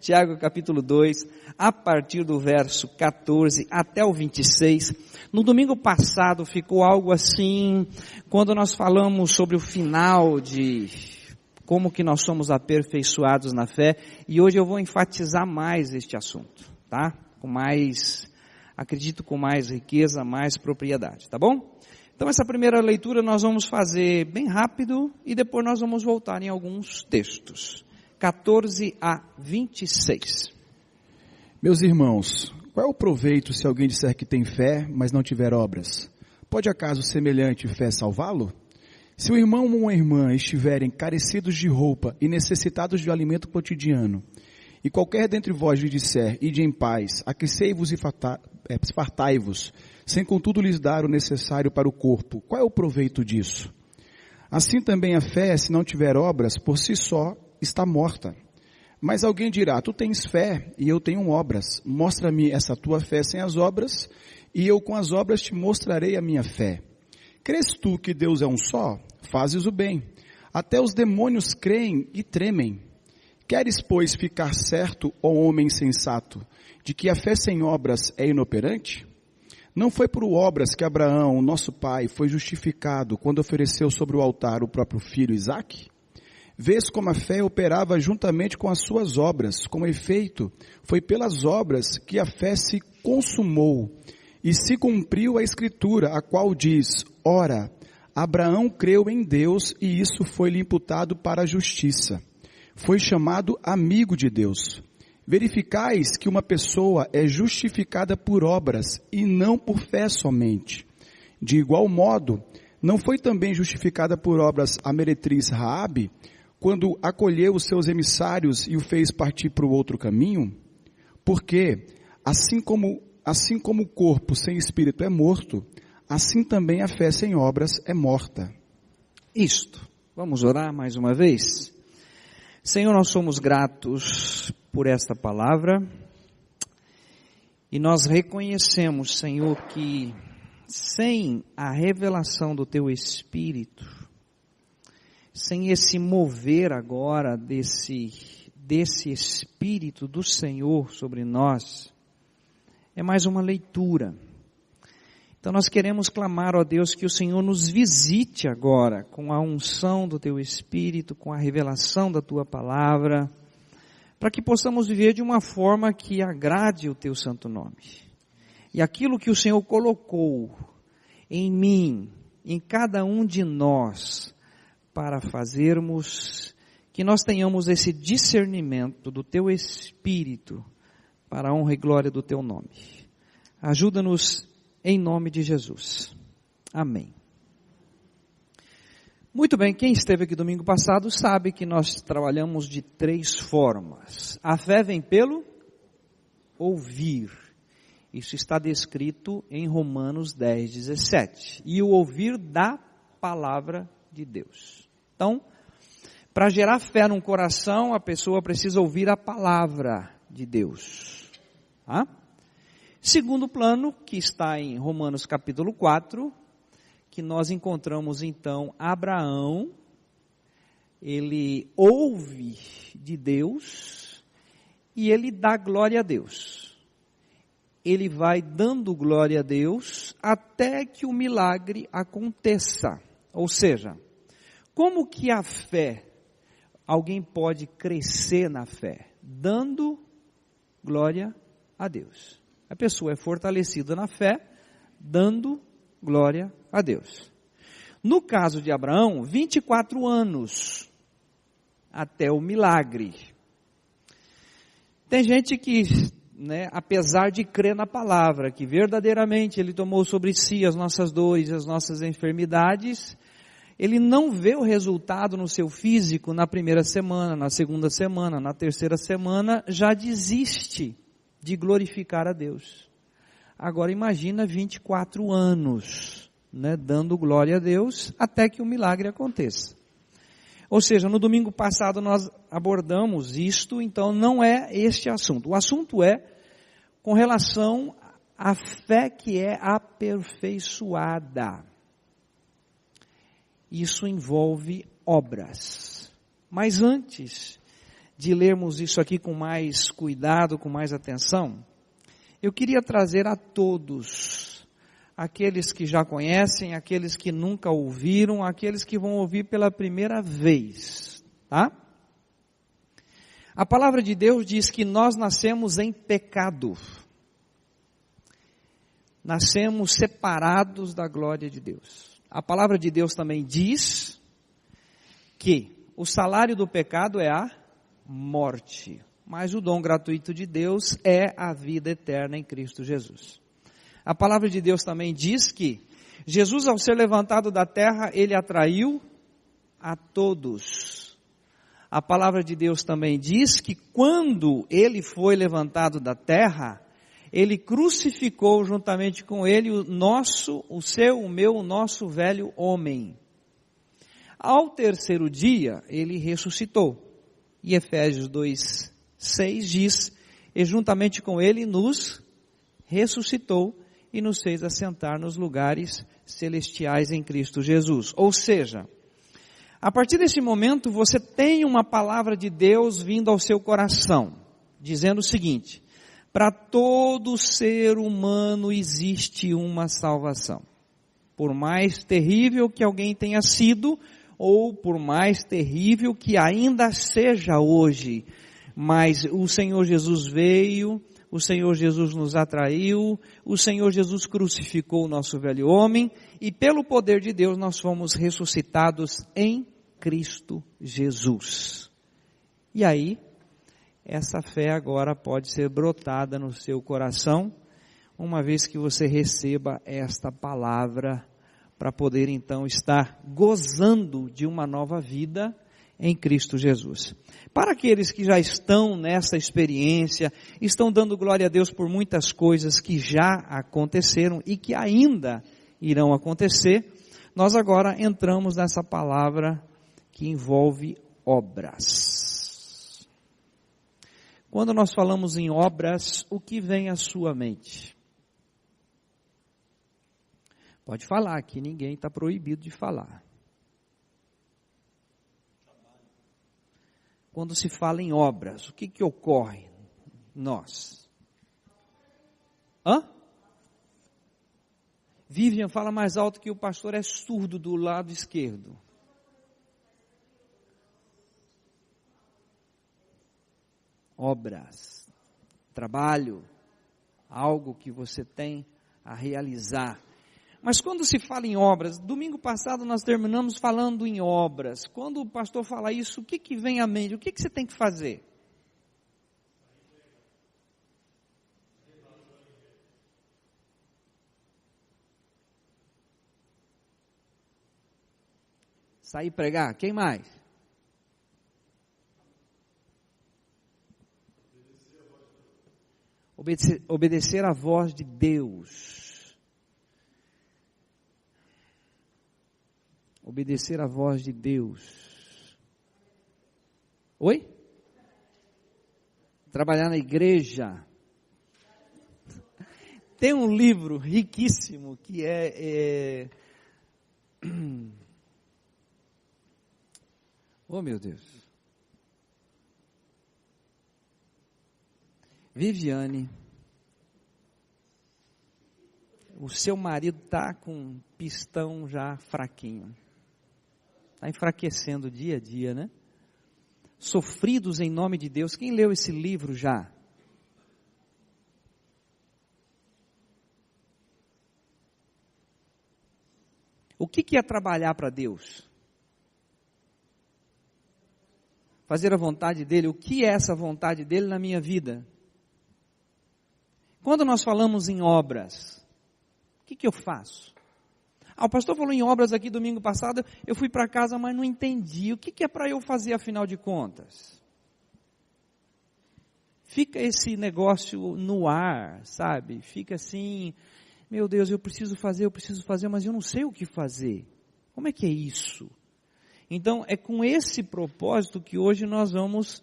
Tiago capítulo 2, a partir do verso 14 até o 26. No domingo passado ficou algo assim, quando nós falamos sobre o final de como que nós somos aperfeiçoados na fé, e hoje eu vou enfatizar mais este assunto, tá? Acredito com mais riqueza, mais propriedade, tá bom? Então essa primeira leitura nós vamos fazer bem rápido e depois nós vamos voltar em alguns textos. 14 a 26. Meus irmãos, qual é o proveito se alguém disser que tem fé, mas não tiver obras? Pode acaso semelhante fé salvá-lo? Se o irmão ou a irmã estiverem carecidos de roupa e necessitados de alimento cotidiano, e qualquer dentre vós lhe disser, ide em paz, aquecei-vos e fartai-vos, sem contudo lhes dar o necessário para o corpo, qual é o proveito disso? Assim também a fé, se não tiver obras, por si só está morta. Mas alguém dirá, tu tens fé e eu tenho obras, mostra-me essa tua fé sem as obras, e eu com as obras te mostrarei a minha fé. Crês tu que Deus é um só? Fazes o bem. Até os demônios creem e tremem. Queres, pois, ficar certo, ó homem insensato, de que a fé sem obras é inoperante? Não foi por obras que Abraão, nosso pai, foi justificado quando ofereceu sobre o altar o próprio filho Isaque? Vês como a fé operava juntamente com as suas obras, com efeito, foi pelas obras que a fé se consumou, e se cumpriu a escritura, a qual diz, ora, Abraão creu em Deus e isso foi-lhe imputado para a justiça. Foi chamado amigo de Deus. Verificais que uma pessoa é justificada por obras e não por fé somente. De igual modo, não foi também justificada por obras a meretriz Raabe, quando acolheu os seus emissários e o fez partir para o outro caminho? Porque, assim como o corpo sem espírito é morto, assim também a fé sem obras é morta. Vamos orar mais uma vez? Senhor, nós somos gratos por esta palavra e nós reconhecemos, Senhor, que sem a revelação do Teu Espírito, sem esse mover agora desse Espírito do Senhor sobre nós, é mais uma leitura. Então nós queremos clamar, ó Deus, que o Senhor nos visite agora com a unção do Teu Espírito, com a revelação da Tua Palavra, para que possamos viver de uma forma que agrade o Teu santo nome. E aquilo que o Senhor colocou em mim, em cada um de nós, para fazermos, que nós tenhamos esse discernimento do Teu Espírito, para a honra e glória do Teu nome. Ajuda-nos em nome de Jesus. Amém. Muito bem, quem esteve aqui domingo passado sabe que nós trabalhamos de 3 formas. A fé vem pelo ouvir. Isso está descrito em Romanos 10, 17. E o ouvir da palavra de Deus. Então, para gerar fé num coração, a pessoa precisa ouvir a palavra de Deus. Tá? Segundo plano, que está em Romanos capítulo 4, que nós encontramos então Abraão, ele ouve de Deus e ele dá glória a Deus. Ele vai dando glória a Deus até que o milagre aconteça. Ou seja, como que a fé, alguém pode crescer na fé? Dando glória a Deus. A pessoa é fortalecida na fé, dando glória a Deus. No caso de Abraão, 24 anos até o milagre. Tem gente que, apesar de crer na palavra, que verdadeiramente Ele tomou sobre si as nossas dores, as nossas enfermidades, ele não vê o resultado no seu físico na primeira semana, na segunda semana, na terceira semana, já desiste de glorificar a Deus. Agora imagina 24 anos, dando glória a Deus, até que o milagre aconteça. Ou seja, no domingo passado nós abordamos isto, então não é este assunto. O assunto é com relação à fé que é aperfeiçoada. Isso envolve obras. Mas antes de lermos isso aqui com mais cuidado, com mais atenção, eu queria trazer a todos, aqueles que já conhecem, aqueles que nunca ouviram, aqueles que vão ouvir pela primeira vez, tá? A palavra de Deus diz que nós nascemos em pecado. Nascemos separados da glória de Deus. A palavra de Deus também diz que o salário do pecado é a morte, mas o dom gratuito de Deus é a vida eterna em Cristo Jesus. A palavra de Deus também diz que Jesus, ao ser levantado da terra, ele atraiu a todos. A palavra de Deus também diz que quando ele foi levantado da terra, ele crucificou juntamente com ele o nosso velho homem. Ao terceiro dia, ele ressuscitou. E Efésios 2:6 diz, e juntamente com ele nos ressuscitou e nos fez assentar nos lugares celestiais em Cristo Jesus. Ou seja, a partir desse momento você tem uma palavra de Deus vindo ao seu coração, dizendo o seguinte: para todo ser humano existe uma salvação. Por mais terrível que alguém tenha sido, ou por mais terrível que ainda seja hoje, mas o Senhor Jesus veio, o Senhor Jesus nos atraiu, o Senhor Jesus crucificou o nosso velho homem, e pelo poder de Deus nós fomos ressuscitados em Cristo Jesus. E aí, essa fé agora pode ser brotada no seu coração, uma vez que você receba esta palavra, para poder então estar gozando de uma nova vida em Cristo Jesus. Para aqueles que já estão nessa experiência, estão dando glória a Deus por muitas coisas que já aconteceram e que ainda irão acontecer, nós agora entramos nessa palavra que envolve obras. Quando nós falamos em obras, o que vem à sua mente? Pode falar, aqui ninguém está proibido de falar. Quando se fala em obras, o que ocorre? Nós. Vivian, fala mais alto que o pastor é surdo do lado esquerdo. Obras, trabalho, algo que você tem a realizar. Mas quando se fala em obras, domingo passado nós terminamos falando em obras. Quando o pastor fala isso, o que vem à mente? O que você tem que fazer? Sair pregar, quem mais? Obedecer à voz de Deus. Obedecer à voz de Deus. Oi? Trabalhar na igreja. Tem um livro riquíssimo que Oh, meu Deus. Viviane, o seu marido está com um pistão já fraquinho. Está enfraquecendo dia a dia, né? Sofridos em nome de Deus. Quem leu esse livro já? O que é trabalhar para Deus? Fazer a vontade dEle. O que é essa vontade dEle na minha vida? Quando nós falamos em obras, o que eu faço? O pastor falou em obras aqui domingo passado, eu fui para casa, mas não entendi. O que é para eu fazer afinal de contas? Fica esse negócio no ar, sabe? Fica assim, meu Deus, eu preciso fazer, mas eu não sei o que fazer. Como é que é isso? Então, é com esse propósito que hoje nós vamos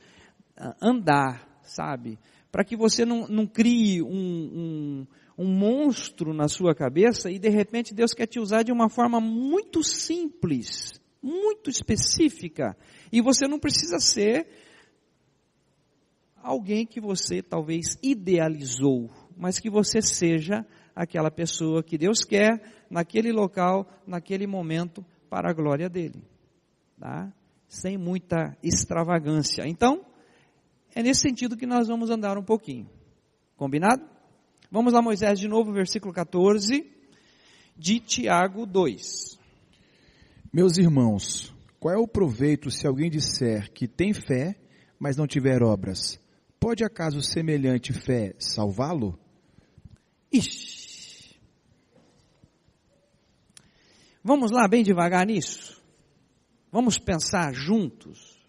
andar, sabe? Para que você não crie um monstro na sua cabeça e de repente Deus quer te usar de uma forma muito simples, muito específica. E você não precisa ser alguém que você talvez idealizou, mas que você seja aquela pessoa que Deus quer naquele local, naquele momento, para a glória dele, tá? Sem muita extravagância. Então, é nesse sentido que nós vamos andar um pouquinho. Combinado? Vamos lá, Moisés, de novo, versículo 14, de Tiago 2. Meus irmãos, qual é o proveito se alguém disser que tem fé, mas não tiver obras? Pode acaso semelhante fé salvá-lo? Ixi. Vamos lá bem devagar nisso. Vamos pensar juntos.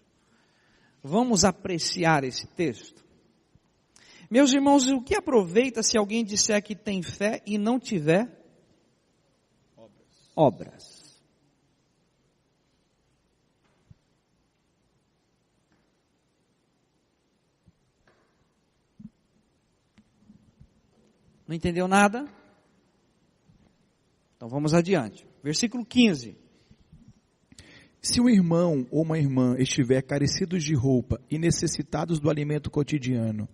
Vamos apreciar esse texto. Meus irmãos, o que aproveita se alguém disser que tem fé e não tiver obras? Não entendeu nada? Então vamos adiante. Versículo 15. Se um irmão ou uma irmã estiver carecidos de roupa e necessitados do alimento cotidiano,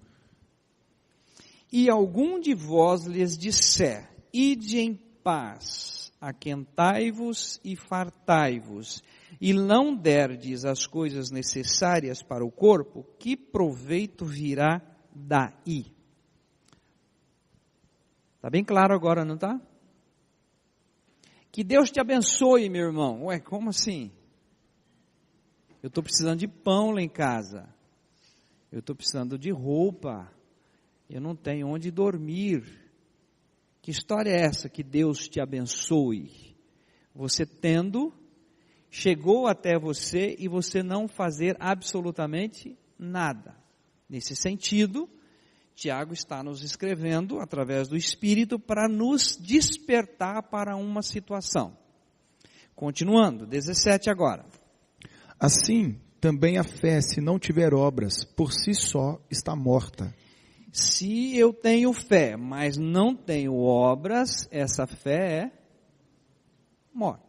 e algum de vós lhes disser, ide em paz, aquentai-vos e fartai-vos, e não derdes as coisas necessárias para o corpo, que proveito virá daí? Está bem claro agora, não está? Que Deus te abençoe, meu irmão. Ué, como assim? Eu estou precisando de pão lá em casa. Eu estou precisando de roupa. Eu não tenho onde dormir. Que história é essa que Deus te abençoe? Você tendo, chegou até você e você não fazer absolutamente nada. Nesse sentido, Tiago está nos escrevendo através do Espírito para nos despertar para uma situação. Continuando, 17 agora. Assim, também a fé, se não tiver obras, por si só está morta. Se eu tenho fé, mas não tenho obras, essa fé é morta.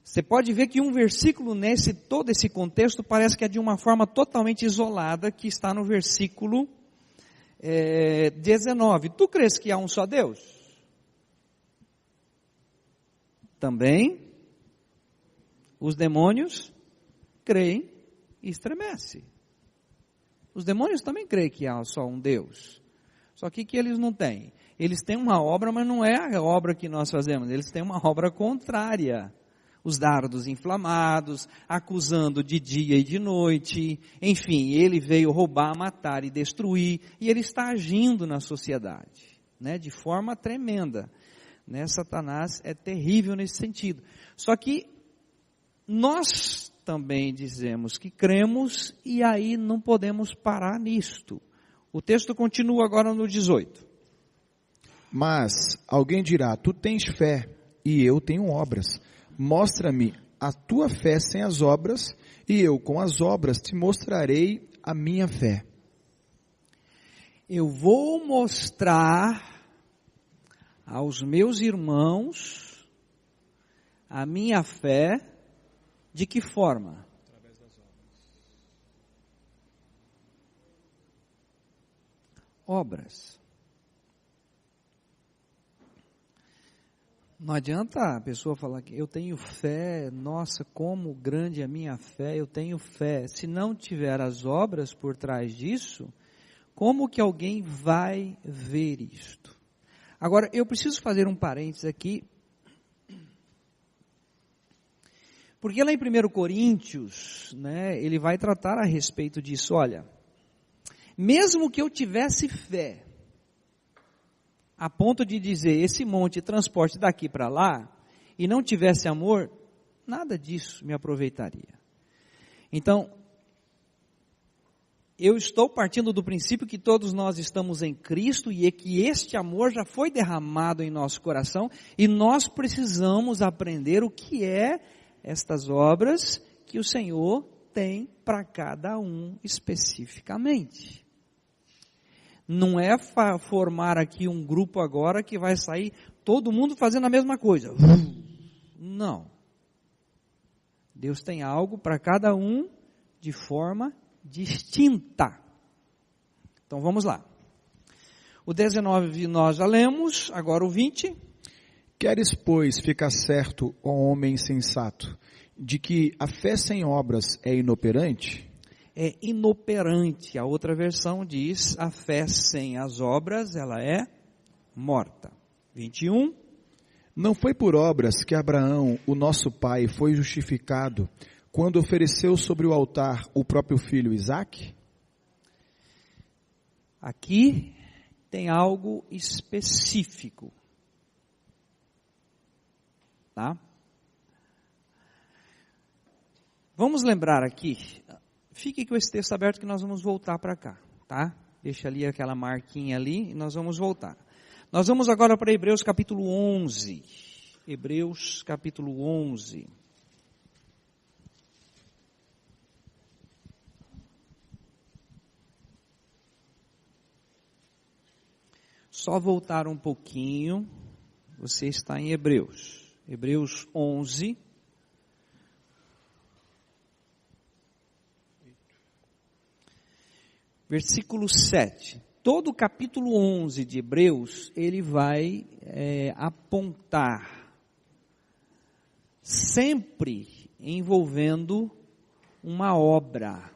Você pode ver que um versículo nesse, todo esse contexto, parece que é de uma forma totalmente isolada, que está no versículo 19. Tu crês que há um só Deus? Também os demônios creem e estremecem. Os demônios também creem que há só um Deus. Só que eles não têm. Eles têm uma obra, mas não é a obra que nós fazemos. Eles têm uma obra contrária. Os dardos inflamados, acusando de dia e de noite. Enfim, ele veio roubar, matar e destruir. E ele está agindo na sociedade, né, de forma tremenda. Né? Satanás é terrível nesse sentido. Só que nós também dizemos que cremos e aí não podemos parar nisto. O texto continua agora no 18. Mas alguém dirá, tu tens fé e eu tenho obras. Mostra-me a tua fé sem as obras, e eu com as obras te mostrarei a minha fé. Eu vou mostrar aos meus irmãos a minha fé, de que forma? Através das obras. Não adianta a pessoa falar que eu tenho fé, nossa, como grande é a minha fé, eu tenho fé. Se não tiver as obras por trás disso, como que alguém vai ver isto? Agora, eu preciso fazer um parênteses aqui, porque lá em 1 Coríntios, né, ele vai tratar a respeito disso. Olha, mesmo que eu tivesse fé, a ponto de dizer, esse monte transporte daqui para lá, e não tivesse amor, nada disso me aproveitaria. Então, eu estou partindo do princípio que todos nós estamos em Cristo, e é que este amor já foi derramado em nosso coração, e nós precisamos aprender o que é estas obras que o Senhor tem para cada um especificamente. Não é formar aqui um grupo agora que vai sair todo mundo fazendo a mesma coisa. Não. Deus tem algo para cada um de forma distinta. Então vamos lá. O 19 nós já lemos, agora o 20. Queres, pois, ficar certo, ó homem sensato, de que a fé sem obras é inoperante? É inoperante. A outra versão diz, a fé sem as obras, ela é morta. 21. Não foi por obras que Abraão, o nosso pai, foi justificado quando ofereceu sobre o altar o próprio filho Isaque? Aqui tem algo específico. Tá? Vamos lembrar aqui, fique com esse texto aberto que nós vamos voltar para cá, tá? Deixa ali aquela marquinha ali e nós vamos voltar. Nós vamos agora para Hebreus capítulo 11. Hebreus capítulo 11. Só voltar um pouquinho, você está em Hebreus. Hebreus 11. Versículo 7. Todo o capítulo 11 de Hebreus, ele vai apontar, sempre envolvendo uma obra.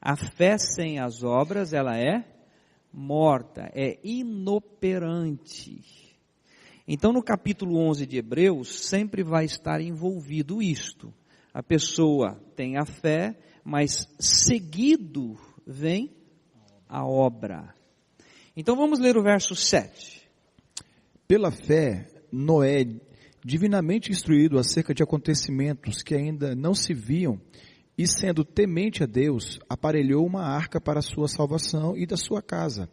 A fé sem as obras, ela é morta, é inoperante. Então, no capítulo 11 de Hebreus, sempre vai estar envolvido isto. A pessoa tem a fé, mas seguido vem a obra. Então, vamos ler o verso 7. Pela fé, Noé, divinamente instruído acerca de acontecimentos que ainda não se viam, e sendo temente a Deus, aparelhou uma arca para a sua salvação e da sua casa,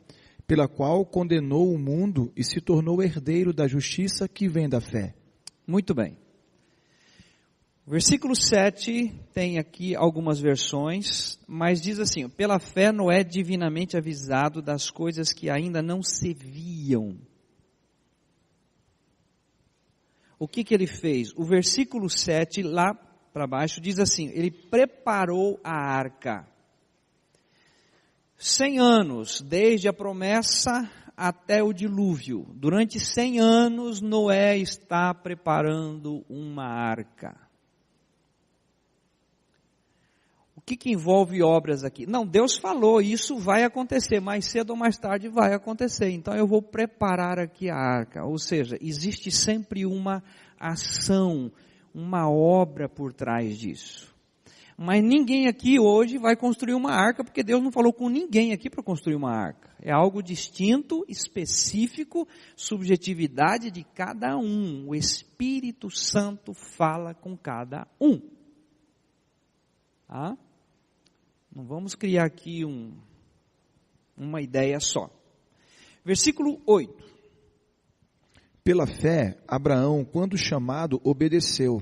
pela qual condenou o mundo e se tornou herdeiro da justiça que vem da fé. Muito bem. Versículo 7 tem aqui algumas versões, mas diz assim, pela fé Noé divinamente avisado das coisas que ainda não se viam. O que ele fez? O versículo 7 lá para baixo diz assim, ele preparou a arca. 100 anos, desde a promessa até o dilúvio. Durante 100 anos, Noé está preparando uma arca. O que envolve obras aqui? Não, Deus falou, isso vai acontecer, mais cedo ou mais tarde vai acontecer. Então eu vou preparar aqui a arca. Ou seja, existe sempre uma ação, uma obra por trás disso. Mas ninguém aqui hoje vai construir uma arca, porque Deus não falou com ninguém aqui para construir uma arca. É algo distinto, específico, subjetividade de cada um. O Espírito Santo fala com cada um. Tá? Não vamos criar aqui uma ideia só. Versículo 8. Pela fé, Abraão, quando chamado, obedeceu,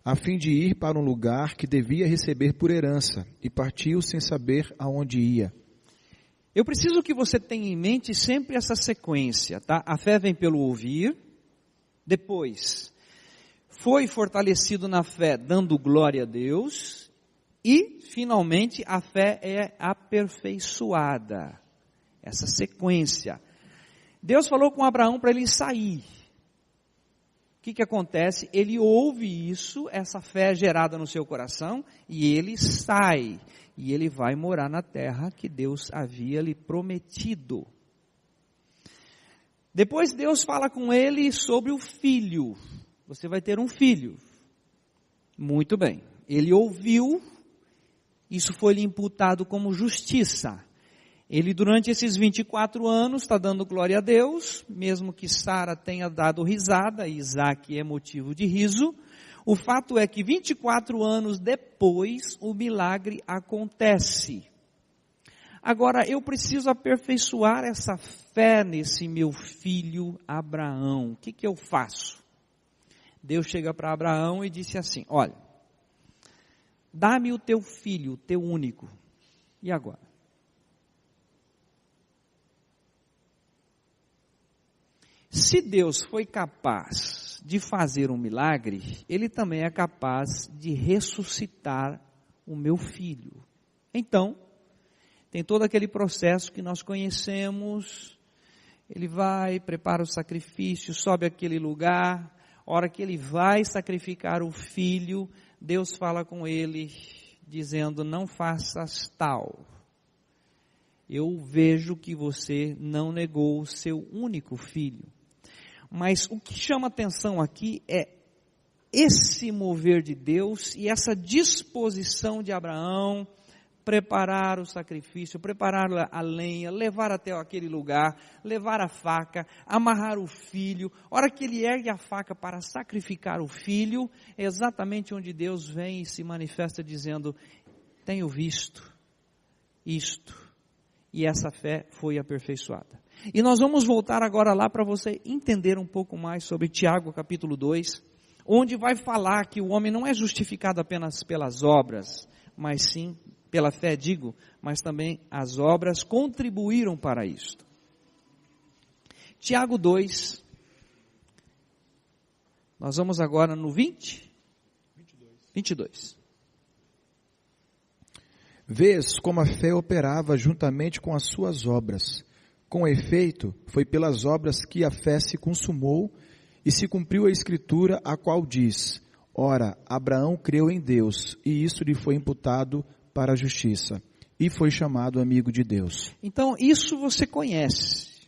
a fim de ir para um lugar que devia receber por herança, e partiu sem saber aonde ia. Eu preciso que você tenha em mente sempre essa sequência, tá? A fé vem pelo ouvir, depois foi fortalecido na fé dando glória a Deus, e finalmente a fé é aperfeiçoada. Essa sequência. Deus falou com Abraão para ele sair. O que acontece? Ele ouve isso, essa fé gerada no seu coração, e ele sai. E ele vai morar na terra que Deus havia lhe prometido. Depois Deus fala com ele sobre o filho. Você vai ter um filho. Muito bem. Ele ouviu, isso foi lhe imputado como justiça. Ele durante esses 24 anos está dando glória a Deus, mesmo que Sara tenha dado risada, Isaac é motivo de riso. O fato é que 24 anos depois o milagre acontece. Agora eu preciso aperfeiçoar essa fé nesse meu filho Abraão. O que eu faço? Deus chega para Abraão e disse assim, olha, dá-me o teu filho, o teu único. E agora? Se Deus foi capaz de fazer um milagre, Ele também é capaz de ressuscitar o meu filho. Então, tem todo aquele processo que nós conhecemos. Ele vai, prepara o sacrifício, sobe àquele lugar. A hora que ele vai sacrificar o filho, Deus fala com ele, dizendo: não faças tal. Eu vejo que você não negou o seu único filho. Mas o que chama atenção aqui é esse mover de Deus e essa disposição de Abraão, preparar o sacrifício, preparar a lenha, levar até aquele lugar, levar a faca, amarrar o filho. A hora que ele ergue a faca para sacrificar o filho, é exatamente onde Deus vem e se manifesta dizendo: tenho visto isto, e essa fé foi aperfeiçoada. E nós vamos voltar agora lá para você entender um pouco mais sobre Tiago capítulo 2, onde vai falar que o homem não é justificado apenas pelas obras, mas sim pela fé, mas também as obras contribuíram para isto. Tiago 2, nós vamos agora no 22. Vês como a fé operava juntamente com as suas obras. Com efeito, foi pelas obras que a fé se consumou e se cumpriu a escritura, a qual diz: ora, Abraão creu em Deus, e isso lhe foi imputado para a justiça, e foi chamado amigo de Deus. Então, isso você conhece.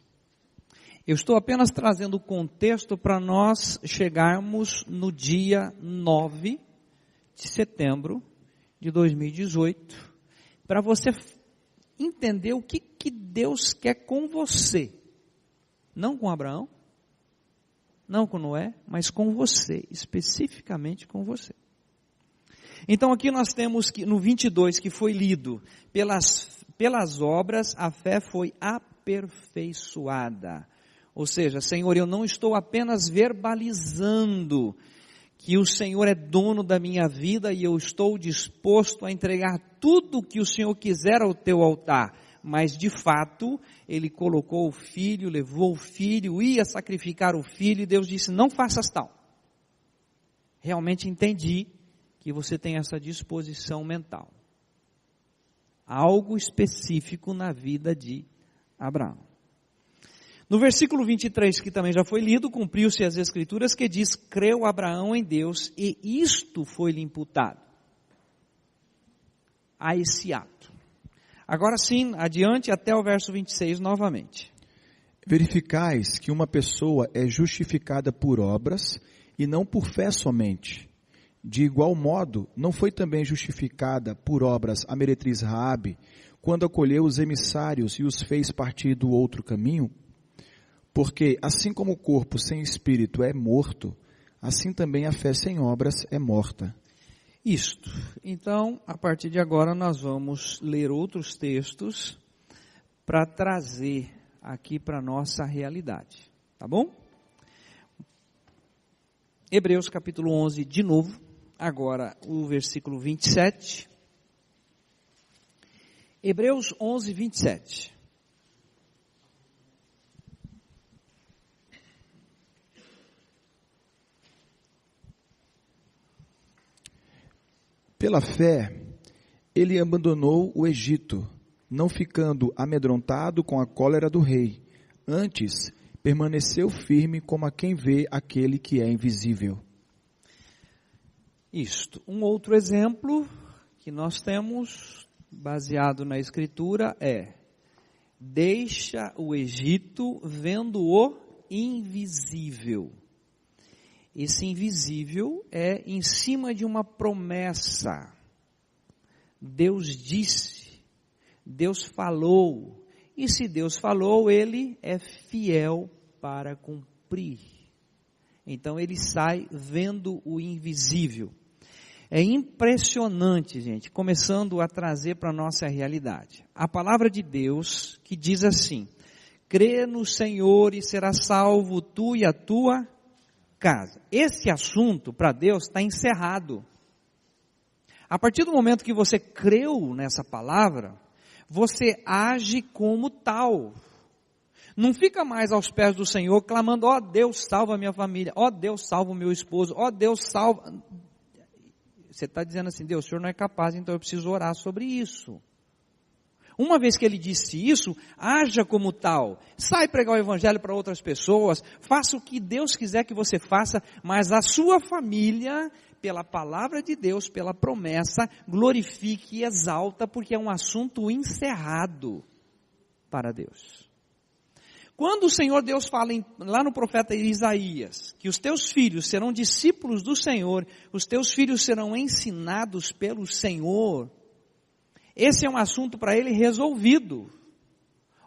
Eu estou apenas trazendo o contexto para nós chegarmos no dia 9 de setembro de 2018, para você entender o que Deus quer com você. Não com Abraão, não com Noé, mas com você, especificamente com você. Então aqui nós temos que no 22 que foi lido, pelas obras a fé foi aperfeiçoada. Ou seja, Senhor, eu não estou apenas verbalizando que o Senhor é dono da minha vida e eu estou disposto a entregar tudo o que o Senhor quiser ao teu altar. Mas de fato, ele colocou o filho, levou o filho, ia sacrificar o filho, e Deus disse: não faças tal. Realmente entendi que você tem essa disposição mental. Algo específico na vida de Abraão. No versículo 23, que também já foi lido, cumpriu-se as escrituras que diz: creu Abraão em Deus e isto foi-lhe imputado. A esse ato. Agora sim, adiante até o verso 26 novamente. Verificais que uma pessoa é justificada por obras e não por fé somente. De igual modo, não foi também justificada por obras a meretriz Raabe, quando acolheu os emissários e os fez partir do outro caminho? Porque assim como o corpo sem espírito é morto, assim também a fé sem obras é morta. Isto. Então, a partir de agora nós vamos ler outros textos para trazer aqui para a nossa realidade. Tá bom? Hebreus capítulo 11 de novo. Agora o versículo 27. Hebreus 11, 27. Pela fé, ele abandonou o Egito, não ficando amedrontado com a cólera do rei. Antes, permaneceu firme como a quem vê aquele que é invisível. Isto. Um outro exemplo que nós temos, baseado na Escritura, é: deixa o Egito vendo o invisível. Esse invisível é em cima de uma promessa. Deus disse, Deus falou, e se Deus falou, Ele é fiel para cumprir. Então ele sai vendo o invisível. É impressionante, gente, começando a trazer para a nossa realidade. A palavra de Deus que diz assim: crê no Senhor e serás salvo tu e a tua casa. Esse assunto para Deus está encerrado. A partir do momento que você creu nessa palavra, você age como tal. Não fica mais aos pés do Senhor clamando: ó Deus, salva a minha família, ó Deus, salva o meu esposo, ó Deus, salva. Você está dizendo assim: Deus, o Senhor não é capaz, então eu preciso orar sobre isso. Uma vez que ele disse isso, haja como tal. Sai pregar o evangelho para outras pessoas, faça o que Deus quiser que você faça, mas a sua família, pela palavra de Deus, pela promessa, glorifique e exalta, porque é um assunto encerrado para Deus. Quando o Senhor Deus fala lá no profeta Isaías, que os teus filhos serão discípulos do Senhor, os teus filhos serão ensinados pelo Senhor, esse é um assunto para ele resolvido.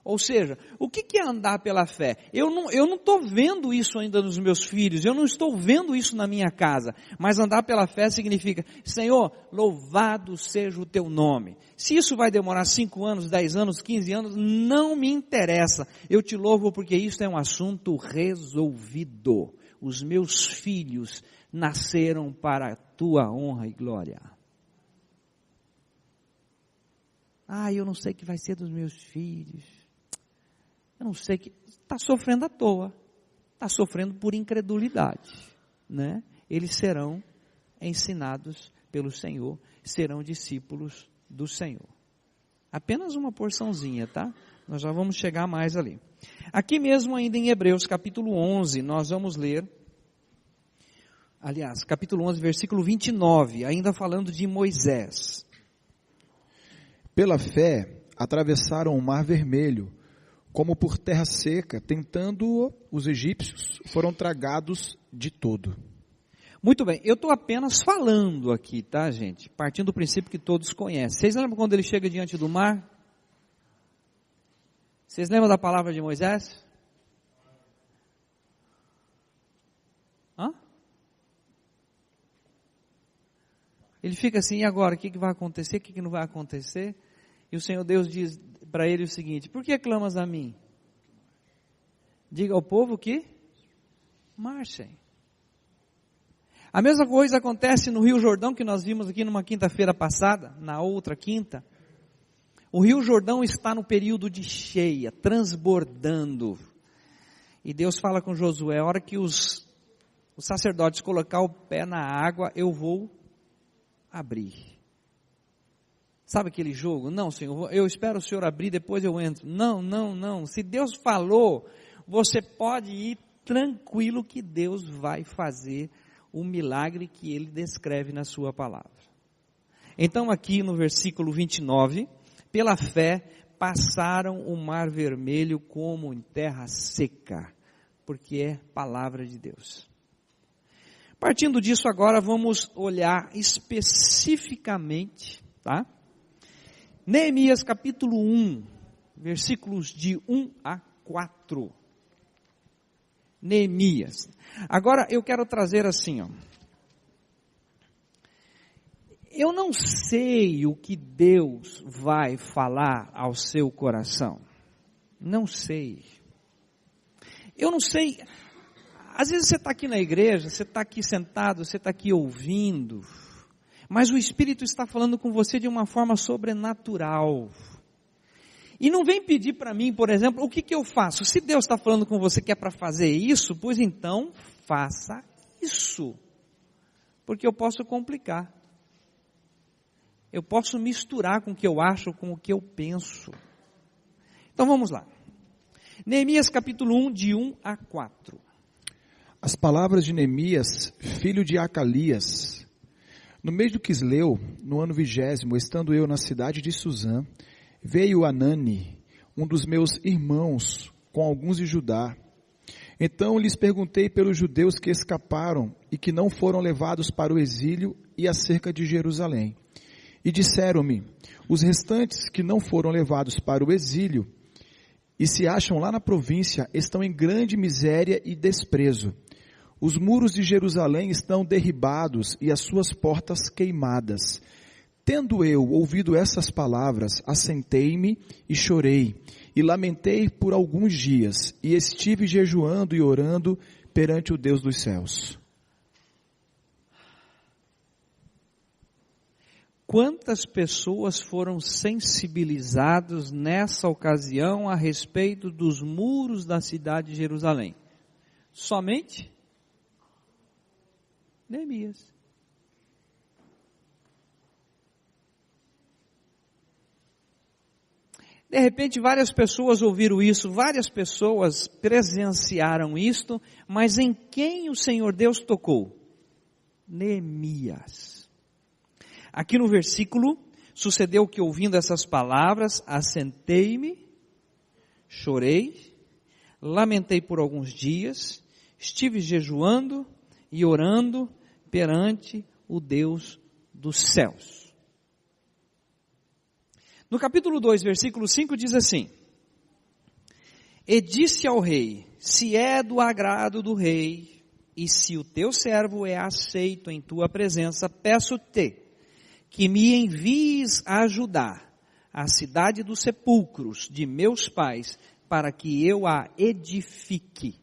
Ou seja, o que é andar pela fé? Eu não estou vendo isso ainda nos meus filhos, eu não estou vendo isso na minha casa, mas andar pela fé significa, Senhor, louvado seja o teu nome. Se isso vai demorar 5 anos, 10 anos, 15 anos, não me interessa, eu te louvo porque isso é um assunto resolvido. Os meus filhos nasceram para a tua honra e glória. Eu não sei o que vai ser dos meus filhos. Eu não sei que... Está sofrendo à toa. Está sofrendo por incredulidade. Né? Eles serão ensinados pelo Senhor. Serão discípulos do Senhor. Apenas uma porçãozinha, tá? Nós já vamos chegar mais ali. Aqui mesmo ainda em Hebreus capítulo 11, nós vamos ler... Aliás, capítulo 11, versículo 29, ainda falando de Moisés. Pela fé, atravessaram o Mar Vermelho, como por terra seca, tentando os egípcios, foram tragados de todo. Muito bem, eu estou apenas falando aqui, tá, gente? Partindo do princípio que todos conhecem. Vocês lembram quando ele chega diante do mar? Vocês lembram da palavra de Moisés? Ele fica assim, e agora? O que vai acontecer? O que não vai acontecer? E o Senhor Deus diz para ele o seguinte, por que clamas a mim? Diga ao povo que marchem. A mesma coisa acontece no Rio Jordão, que nós vimos aqui numa quinta-feira passada, na outra quinta. O Rio Jordão está no período de cheia, transbordando. E Deus fala com Josué, a hora que os sacerdotes colocar o pé na água, eu vou abrir. Sabe aquele jogo? Não, Senhor, eu espero o Senhor abrir, depois eu entro. Não. Se Deus falou, você pode ir tranquilo que Deus vai fazer o milagre que Ele descreve na sua palavra. Então aqui no versículo 29, pela fé passaram o Mar Vermelho como em terra seca, porque é palavra de Deus. Partindo disso agora, vamos olhar especificamente, tá? Neemias capítulo 1, versículos de 1 a 4. Neemias. Agora eu quero trazer assim, eu não sei o que Deus vai falar ao seu coração. Não sei. Eu não sei... Às vezes você está aqui na igreja, você está aqui sentado, você está aqui ouvindo, mas o Espírito está falando com você de uma forma sobrenatural. E não vem pedir para mim, por exemplo, o que eu faço? Se Deus está falando com você que é para fazer isso, pois então faça isso. Porque eu posso complicar. Eu posso misturar com o que eu acho, com o que eu penso. Então vamos lá. Neemias capítulo 1, de 1 a 4. As palavras de Neemias, filho de Acalias. No mês do Quisleu, no ano 20º, estando eu na cidade de Suzã, veio Anani, um dos meus irmãos, com alguns de Judá. Então lhes perguntei pelos judeus que escaparam e que não foram levados para o exílio e acerca de Jerusalém. E disseram-me, os restantes que não foram levados para o exílio e se acham lá na província estão em grande miséria e desprezo. Os muros de Jerusalém estão derribados e as suas portas queimadas. Tendo eu ouvido essas palavras, assentei-me e chorei, e lamentei por alguns dias, e estive jejuando e orando perante o Deus dos céus. Quantas pessoas foram sensibilizadas nessa ocasião a respeito dos muros da cidade de Jerusalém? Somente Neemias. De repente várias pessoas ouviram isso, várias pessoas presenciaram isto, mas em quem o Senhor Deus tocou? Neemias. Aqui no versículo, sucedeu que ouvindo essas palavras, assentei-me, chorei, lamentei por alguns dias, estive jejuando e orando perante o Deus dos céus. No capítulo 2, versículo 5 diz assim: E disse ao rei, se é do agrado do rei, e se o teu servo é aceito em tua presença, peço-te que me envies a ajudar a cidade dos sepulcros de meus pais, para que eu a edifique.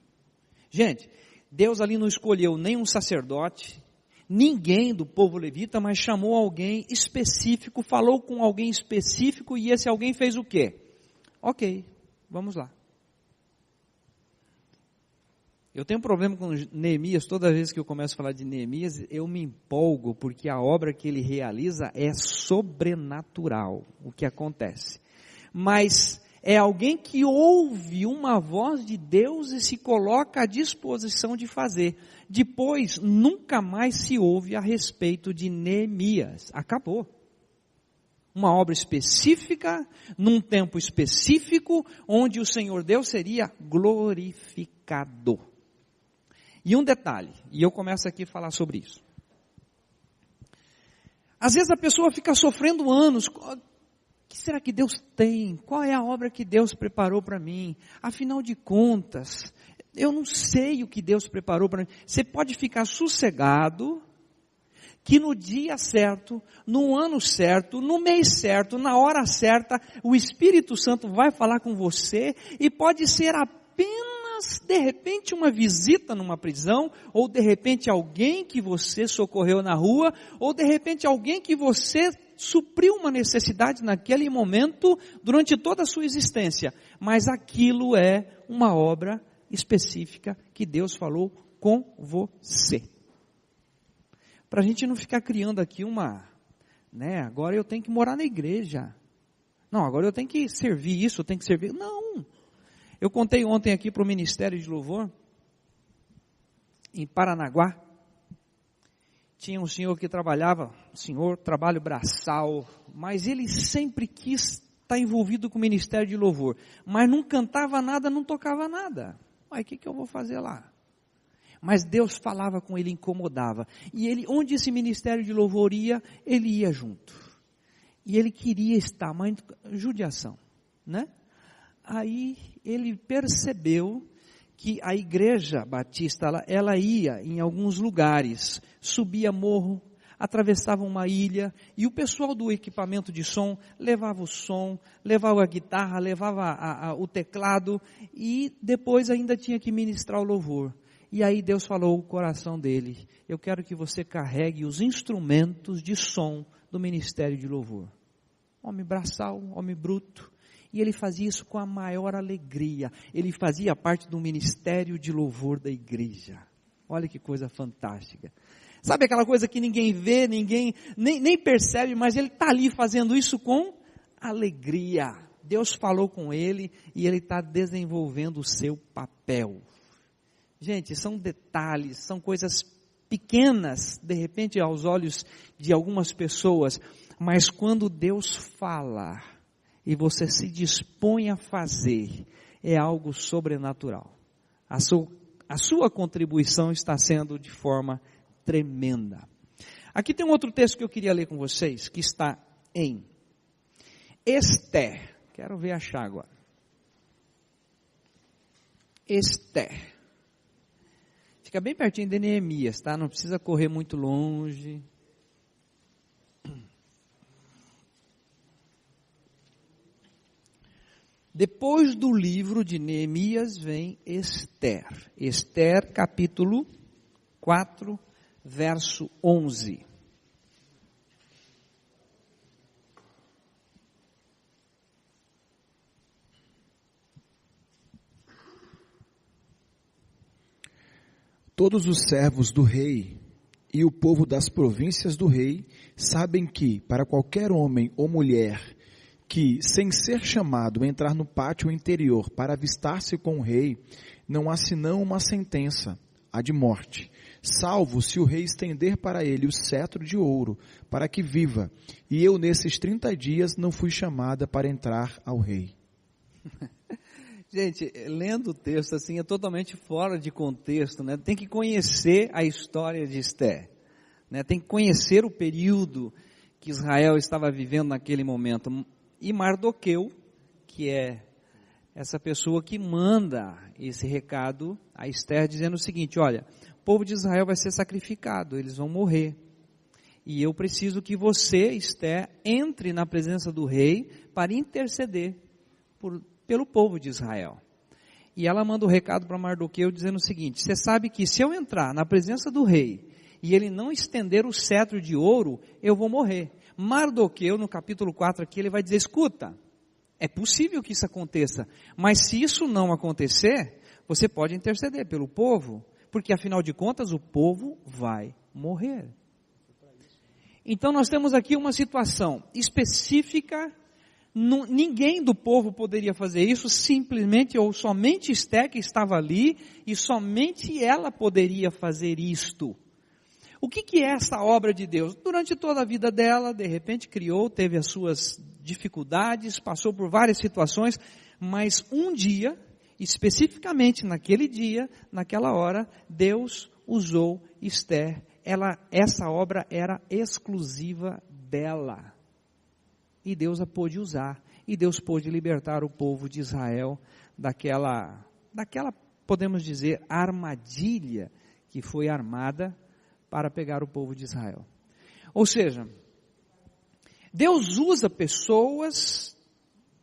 Gente, Deus ali não escolheu nem um sacerdote, ninguém do povo levita, mas chamou alguém específico, falou com alguém específico, e esse alguém fez o quê? Ok, vamos lá. Eu tenho um problema com Neemias, toda vez que eu começo a falar de Neemias, eu me empolgo, porque a obra que ele realiza é sobrenatural, o que acontece. Mas é alguém que ouve uma voz de Deus e se coloca à disposição de fazer. Depois, nunca mais se ouve a respeito de Neemias. Acabou. Uma obra específica, num tempo específico, onde o Senhor Deus seria glorificado. E um detalhe, e eu começo aqui a falar sobre isso. Às vezes a pessoa fica sofrendo anos. O que será que Deus tem? Qual é a obra que Deus preparou para mim? Afinal de contas, eu não sei o que Deus preparou para mim. Você pode ficar sossegado, que no dia certo, no ano certo, no mês certo, na hora certa, o Espírito Santo vai falar com você, e pode ser apenas, de repente, uma visita numa prisão, ou de repente alguém que você socorreu na rua, ou de repente alguém que você supriu uma necessidade naquele momento, durante toda a sua existência. Mas aquilo é uma obra específica que Deus falou com você. Para a gente não ficar criando aqui agora eu tenho que morar na igreja. Não, agora eu tenho que servir isso, eu tenho que servir. Não. Eu contei ontem aqui para o Ministério de Louvor, em Paranaguá. Tinha um senhor que trabalhava, trabalho braçal, mas ele sempre quis estar envolvido com o Ministério de Louvor, mas não cantava nada, não tocava nada. Aí o que eu vou fazer lá? Mas Deus falava com ele, incomodava. E ele, onde esse Ministério de Louvor ia, ele ia junto. E ele queria estar, mas judiação, né? Aí ele percebeu que a igreja batista, ela ia em alguns lugares, subia morro, atravessava uma ilha, e o pessoal do equipamento de som levava o som, levava a guitarra, levava o teclado, e depois ainda tinha que ministrar o louvor. E aí Deus falou o coração dele: eu quero que você carregue os instrumentos de som do Ministério de Louvor. Homem braçal, homem bruto. E ele fazia isso com a maior alegria. Ele fazia parte do Ministério de Louvor da igreja. Olha que coisa fantástica. Sabe aquela coisa que ninguém vê, ninguém nem percebe, mas ele está ali fazendo isso com alegria. Deus falou com ele e ele está desenvolvendo o seu papel. Gente, são detalhes, são coisas pequenas, de repente aos olhos de algumas pessoas, mas quando Deus fala e você se dispõe a fazer, é algo sobrenatural. A sua contribuição está sendo de forma tremenda. Aqui tem um outro texto que eu queria ler com vocês, que está em Esther. Quero ver achar agora. Esther. Fica bem pertinho de Neemias, tá? Não precisa correr muito longe. Depois do livro de Neemias vem Esther. Esther, capítulo 4, verso 11. Todos os servos do rei e o povo das províncias do rei sabem que, para qualquer homem ou mulher que, sem ser chamado, entrar no pátio interior para avistar-se com o rei, não há senão uma sentença, a de morte, salvo se o rei estender para ele o cetro de ouro, para que viva, e eu nesses 30 dias não fui chamada para entrar ao rei. Gente, lendo o texto assim é totalmente fora de contexto, né? Tem que conhecer a história de Esther, né? Tem que conhecer o período que Israel estava vivendo naquele momento. E Mardoqueu, que é essa pessoa que manda esse recado a Esther, dizendo o seguinte: olha, o povo de Israel vai ser sacrificado, eles vão morrer. E eu preciso que você, Esther, entre na presença do rei para interceder pelo povo de Israel. E ela manda o recado para Mardoqueu dizendo o seguinte: você sabe que se eu entrar na presença do rei e ele não estender o cetro de ouro, eu vou morrer. Mardoqueu, no capítulo 4 aqui, ele vai dizer: escuta, é possível que isso aconteça, mas se isso não acontecer, você pode interceder pelo povo, porque afinal de contas o povo vai morrer. Então nós temos aqui uma situação específica, ninguém do povo poderia fazer isso, simplesmente ou somente Esther que estava ali, e somente ela poderia fazer isto. O que é essa obra de Deus? Durante toda a vida dela, de repente criou, teve as suas dificuldades, passou por várias situações, mas um dia, especificamente naquele dia, naquela hora, Deus usou Esther. Essa obra era exclusiva dela. E Deus a pôde usar. E Deus pôde libertar o povo de Israel daquela, podemos dizer, armadilha que foi armada para pegar o povo de Israel. Ou seja, Deus usa pessoas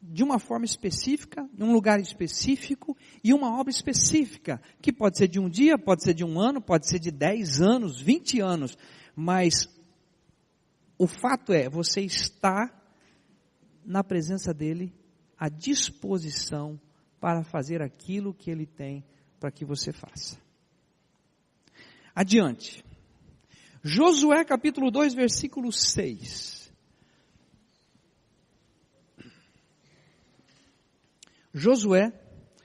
de uma forma específica, num lugar específico e uma obra específica, que pode ser de um dia, pode ser de um ano, pode ser de 10 anos, 20 anos, mas o fato é, você está na presença dele, à disposição para fazer aquilo que ele tem para que você faça. Adiante. Josué capítulo 2, versículo 6. Josué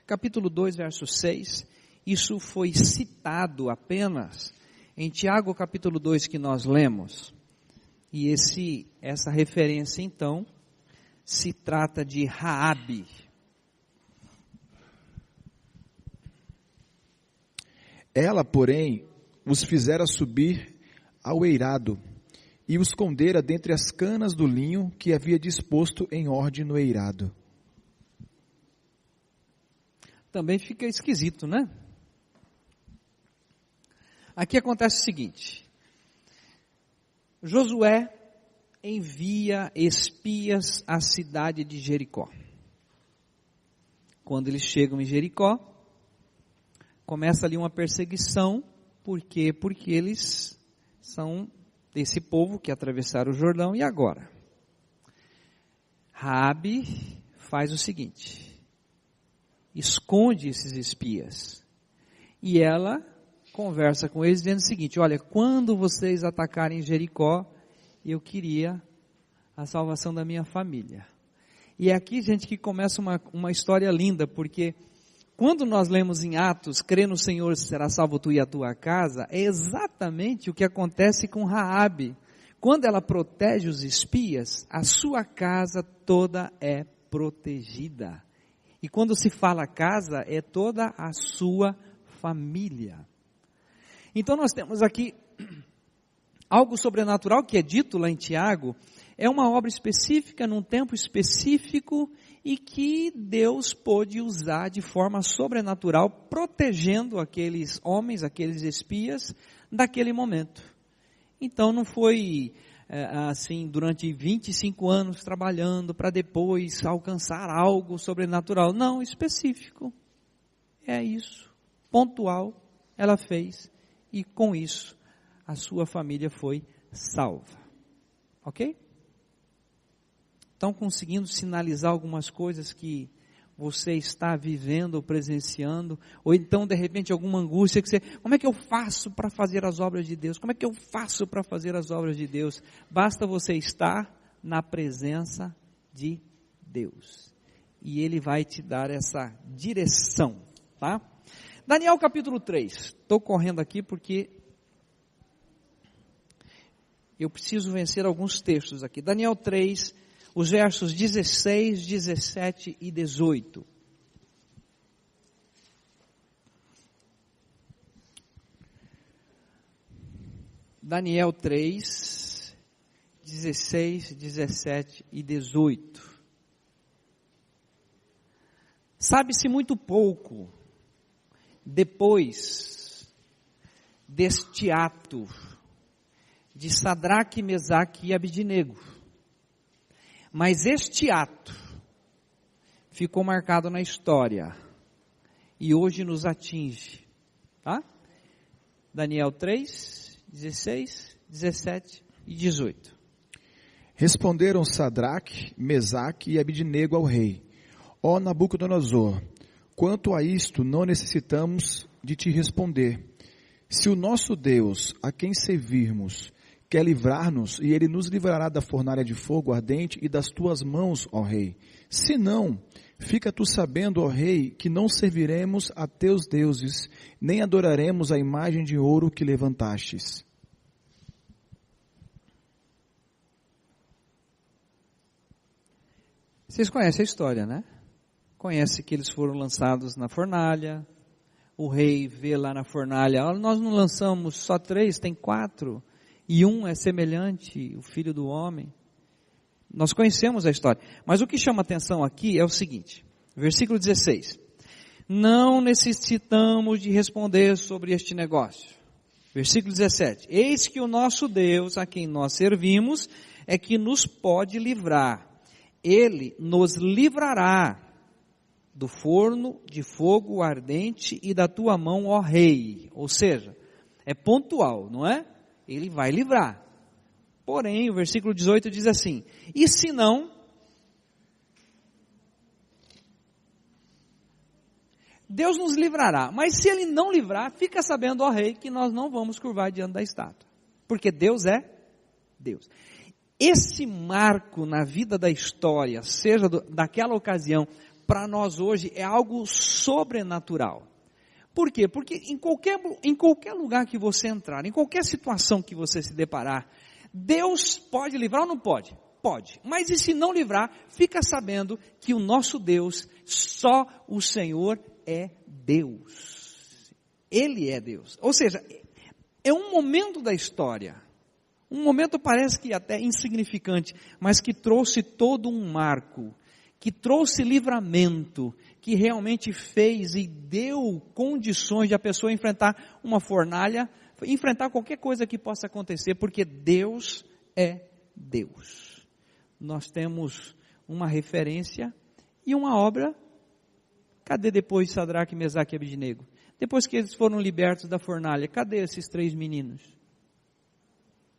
capítulo 2, verso 6. Isso foi citado apenas em Tiago capítulo 2 que nós lemos. E essa referência então se trata de Raabe. Ela, porém, os fizera subir ao eirado, e os escondera dentre as canas do linho que havia disposto em ordem no eirado. Também fica esquisito, né? Aqui acontece o seguinte: Josué envia espias à cidade de Jericó. Quando eles chegam em Jericó, começa ali uma perseguição, por quê? Porque eles são desse povo que atravessaram o Jordão. E agora? Raabe faz o seguinte: esconde esses espias. E ela conversa com eles dizendo o seguinte: olha, quando vocês atacarem Jericó, eu queria a salvação da minha família. E é aqui, gente, que começa uma história linda, porque quando nós lemos em Atos, crê no Senhor, será salvo tu e a tua casa, é exatamente o que acontece com Raabe. Quando ela protege os espias, a sua casa toda é protegida. E quando se fala casa, é toda a sua família. Então nós temos aqui algo sobrenatural que é dito lá em Tiago, é uma obra específica, num tempo específico, e que Deus pôde usar de forma sobrenatural, protegendo aqueles homens, aqueles espias, daquele momento. Então não foi assim, durante 25 anos trabalhando para depois alcançar algo sobrenatural. Não, específico. É isso. Pontual, ela fez, e com isso a sua família foi salva. Ok? Estão conseguindo sinalizar algumas coisas que você está vivendo ou presenciando? Ou então, de repente, alguma angústia que você... Como é que eu faço para fazer as obras de Deus? Como é que eu faço para fazer as obras de Deus? Basta você estar na presença de Deus. E Ele vai te dar essa direção, tá? Daniel capítulo 3. Estou correndo aqui porque eu preciso vencer alguns textos aqui. Daniel 3, os versos 16, 17 e 18. Daniel 3, 16, 17 e 18. Sabe-se muito pouco depois deste ato de Sadraque, Mesaque e Abidnego. Mas este ato ficou marcado na história e hoje nos atinge, tá? Daniel 3, 16, 17 e 18. Responderam Sadraque, Mesaque e Abidnego ao rei: Ó Nabucodonosor, quanto a isto não necessitamos de te responder. Se o nosso Deus, a quem servirmos, quer livrar-nos, e Ele nos livrará da fornalha de fogo ardente e das tuas mãos, ó rei. Se não, fica tu sabendo, ó rei, que não serviremos a teus deuses, nem adoraremos a imagem de ouro que levantastes. Vocês conhecem a história, né? Conhece que eles foram lançados na fornalha, o rei vê lá na fornalha, nós não lançamos só 3, tem 4, e um é semelhante, o filho do homem. Nós conhecemos a história, mas o que chama atenção aqui é o seguinte, versículo 16, não necessitamos de responder sobre este negócio. Versículo 17, eis que o nosso Deus, a quem nós servimos, é que nos pode livrar. Ele nos livrará do forno de fogo ardente e da tua mão, ó rei. Ou seja, é pontual, não é? Ele vai livrar. Porém, o versículo 18 diz assim, e se não, Deus nos livrará. Mas se Ele não livrar, fica sabendo, ó rei, que nós não vamos curvar diante da estátua. Porque Deus é Deus. Esse marco na vida da história, seja daquela ocasião, para nós hoje é algo sobrenatural. Por quê? Porque em qualquer lugar que você entrar, em qualquer situação que você se deparar, Deus pode livrar ou não pode? Pode. Mas e se não livrar, fica sabendo que o nosso Deus, só o Senhor é Deus. Ele é Deus. Ou seja, é um momento da história. Um momento parece que até insignificante, mas que trouxe todo um marco, que trouxe livramento, que realmente fez e deu condições de a pessoa enfrentar uma fornalha, enfrentar qualquer coisa que possa acontecer, porque Deus é Deus. Nós temos uma referência e uma obra. Cadê depois de Sadraque, Mesaque e Abidnego? Depois que eles foram libertos da fornalha, cadê esses 3 meninos?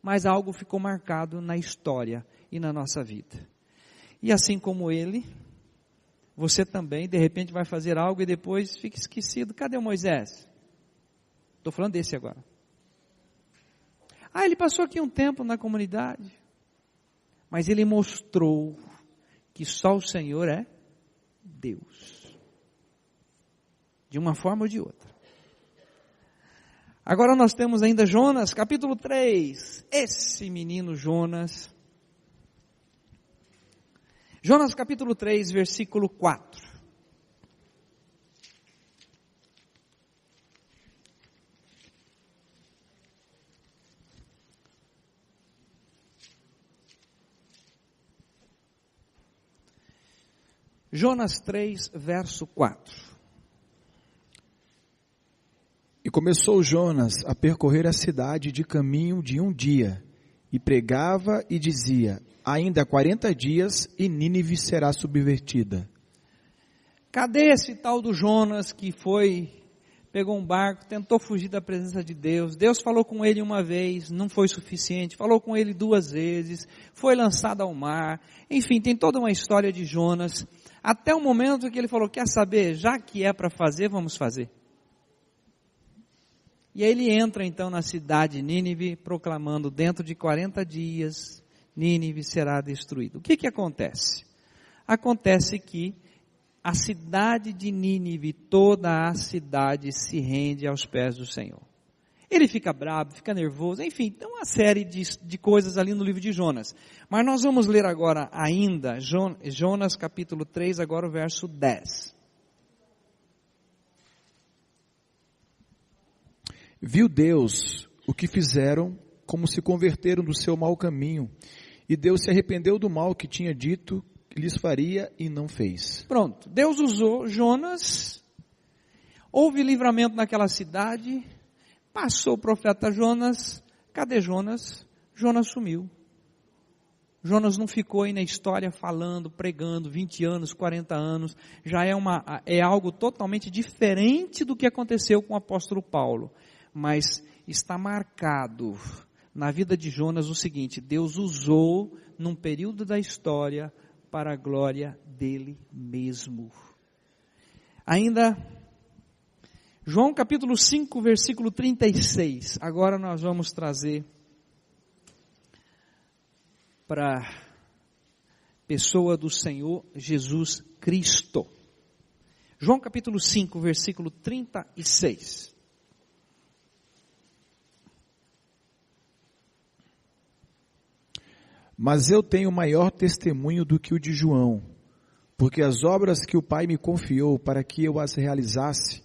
Mas algo ficou marcado na história e na nossa vida. E assim como ele, você também, de repente, vai fazer algo e depois fica esquecido. Cadê o Moisés? Estou falando desse agora. Ele passou aqui um tempo na comunidade, mas ele mostrou que só o Senhor é Deus. De uma forma ou de outra. Agora nós temos ainda Jonas, capítulo 3. Esse menino Jonas. Jonas capítulo 3, versículo 4. Jonas 3, verso 4. E começou Jonas a percorrer a cidade de caminho de um dia, e pregava e dizia, ainda 40 dias e Nínive será subvertida. Cadê esse tal do Jonas que pegou um barco, tentou fugir da presença de Deus, Deus falou com ele uma vez, não foi suficiente, falou com ele 2 vezes, foi lançado ao mar, enfim, tem toda uma história de Jonas, até o momento que ele falou, quer saber, já que é para fazer, vamos fazer. E aí ele entra então na cidade de Nínive, proclamando, dentro de 40 dias, Nínive será destruída. O que acontece? Acontece que a cidade de Nínive, toda a cidade se rende aos pés do Senhor. Ele fica bravo, fica nervoso, enfim, tem uma série de coisas ali no livro de Jonas. Mas nós vamos ler agora ainda, Jonas capítulo 3, agora o verso 10. Viu Deus o que fizeram, como se converteram do seu mau caminho, e Deus se arrependeu do mal que tinha dito que lhes faria e não fez. Pronto, Deus usou Jonas, houve livramento naquela cidade, passou o profeta Jonas, cadê Jonas? Jonas sumiu. Jonas não ficou aí na história falando, pregando, 20 anos, 40 anos, já é algo totalmente diferente do que aconteceu com o apóstolo Paulo, mas está marcado na vida de Jonas o seguinte: Deus usou num período da história para a glória dele mesmo. Ainda, João capítulo 5, versículo 36, agora nós vamos trazer para a pessoa do Senhor Jesus Cristo. João capítulo 5, versículo 36. Mas eu tenho maior testemunho do que o de João, porque as obras que o Pai me confiou para que eu as realizasse,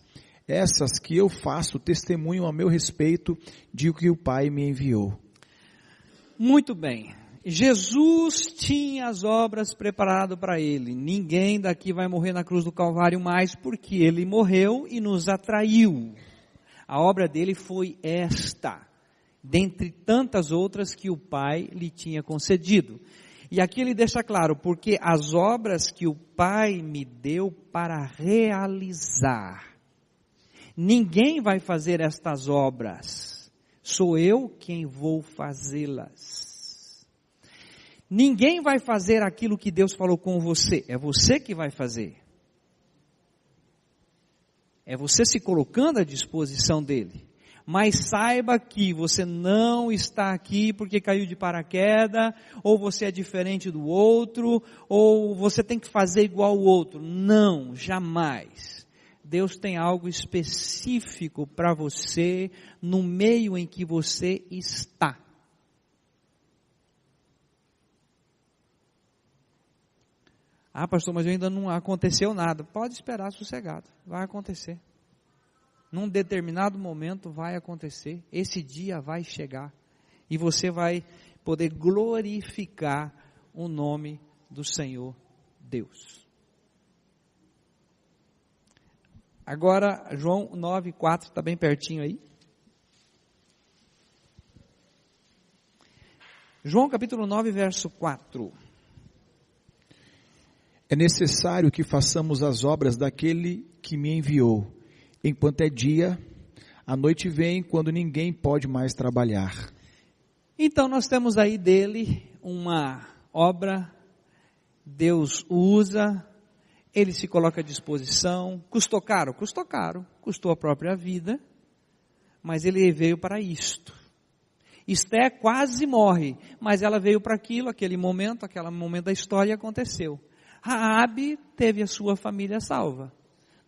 essas que eu faço testemunho a meu respeito de que o Pai me enviou. Muito bem. Jesus tinha as obras preparadas para ele. Ninguém daqui vai morrer na cruz do Calvário mais, porque ele morreu e nos atraiu. A obra dele foi esta, dentre tantas outras que o Pai lhe tinha concedido. E aqui ele deixa claro, porque as obras que o Pai me deu para realizar. Ninguém vai fazer estas obras, sou eu quem vou fazê-las. Ninguém vai fazer aquilo que Deus falou com você, é você que vai fazer. É você se colocando à disposição dele. Mas saiba que você não está aqui porque caiu de paraquedas, ou você é diferente do outro, ou você tem que fazer igual o outro. Não, jamais. Deus tem algo específico para você no meio em que você está. Ah, pastor, mas ainda não aconteceu nada. Pode esperar sossegado, vai acontecer. Num determinado momento vai acontecer, esse dia vai chegar, e você vai poder glorificar o nome do Senhor Deus. Agora, João 9:4, está bem pertinho aí. João capítulo 9, verso 4. É necessário que façamos as obras daquele que me enviou. Enquanto é dia, a noite vem quando ninguém pode mais trabalhar. Então nós temos aí dele uma obra, Deus usa, ele se coloca à disposição, custou caro, custou a própria vida, mas ele veio para isto. Esté quase morre, mas ela veio para aquilo, aquele momento da história aconteceu. Raabe teve a sua família salva.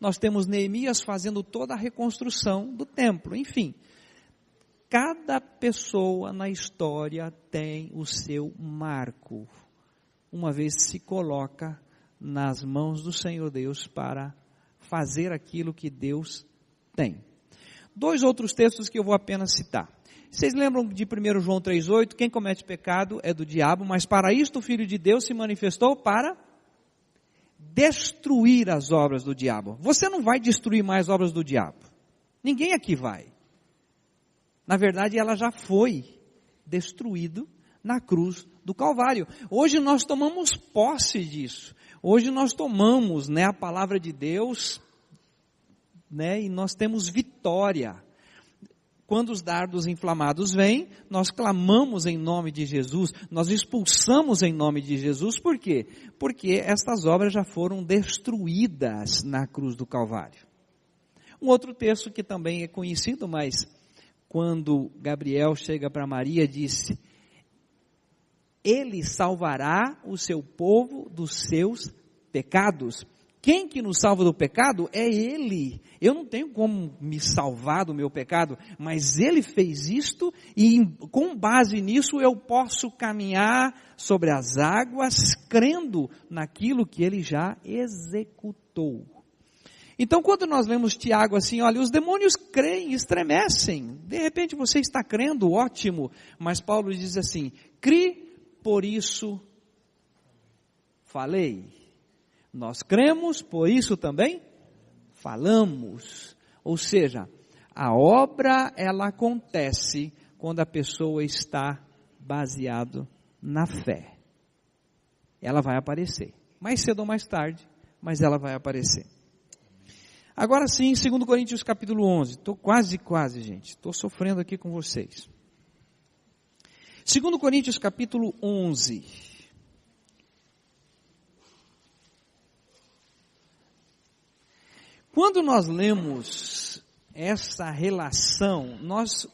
Nós temos Neemias fazendo toda a reconstrução do templo. Enfim, cada pessoa na história tem o seu marco, uma vez se coloca nas mãos do Senhor Deus para fazer aquilo que Deus tem. 2 outros textos que eu vou apenas citar. Vocês lembram de 1 João 3,8? Quem comete pecado é do diabo, mas para isto o Filho de Deus se manifestou para destruir as obras do diabo. Você não vai destruir mais obras do diabo. Ninguém aqui vai. Na verdade, ela já foi destruído na cruz do Calvário. Hoje nós tomamos posse disso. Hoje nós tomamos, a palavra de Deus, e nós temos vitória. Quando os dardos inflamados vêm, nós clamamos em nome de Jesus, nós expulsamos em nome de Jesus, por quê? Porque estas obras já foram destruídas na cruz do Calvário. Um outro texto que também é conhecido, mas quando Gabriel chega para Maria, disse: Ele salvará o seu povo dos seus pecados, quem que nos salva do pecado é Ele. Eu não tenho como me salvar do meu pecado, mas Ele fez isto e com base nisso eu posso caminhar sobre as águas, crendo naquilo que Ele já executou. Então quando nós lemos Tiago assim, olha, os demônios creem, estremecem. De repente você está crendo, ótimo. Mas Paulo diz assim, crie, por isso falei. Nós cremos, por isso também falamos. Ou seja, a obra ela acontece quando a pessoa está baseado na fé. Ela vai aparecer, mais cedo ou mais tarde, mas ela vai aparecer. Agora sim, 2 Coríntios capítulo 11, estou quase, gente, estou sofrendo aqui com vocês. 2 Coríntios capítulo 11. Quando nós lemos essa relação, nós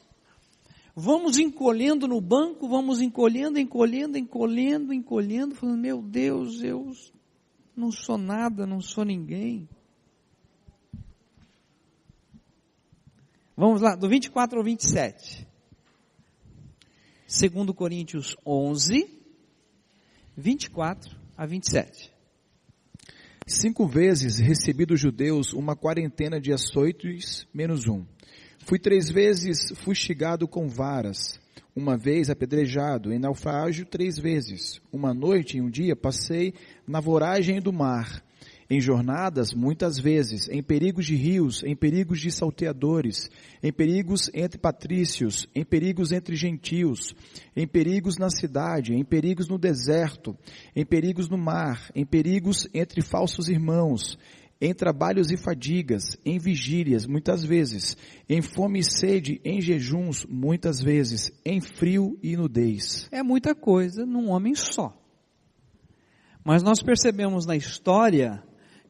vamos encolhendo no banco, vamos encolhendo, falando, meu Deus, eu não sou nada, não sou ninguém. Vamos lá, do 24 ao 27. 2 Coríntios 11, 24 a 27. 5 vezes recebi dos judeus uma quarentena de açoites, menos um. Fui 3 vezes fustigado com varas, uma vez apedrejado, em naufrágio 3 vezes. Uma noite e um dia passei na voragem do mar, em jornadas muitas vezes, em perigos de rios, em perigos de salteadores, em perigos entre patrícios, em perigos entre gentios, em perigos na cidade, em perigos no deserto, em perigos no mar, em perigos entre falsos irmãos, em trabalhos e fadigas, em vigílias muitas vezes, em fome e sede, em jejuns muitas vezes, em frio e nudez. É muita coisa num homem só. Mas nós percebemos na história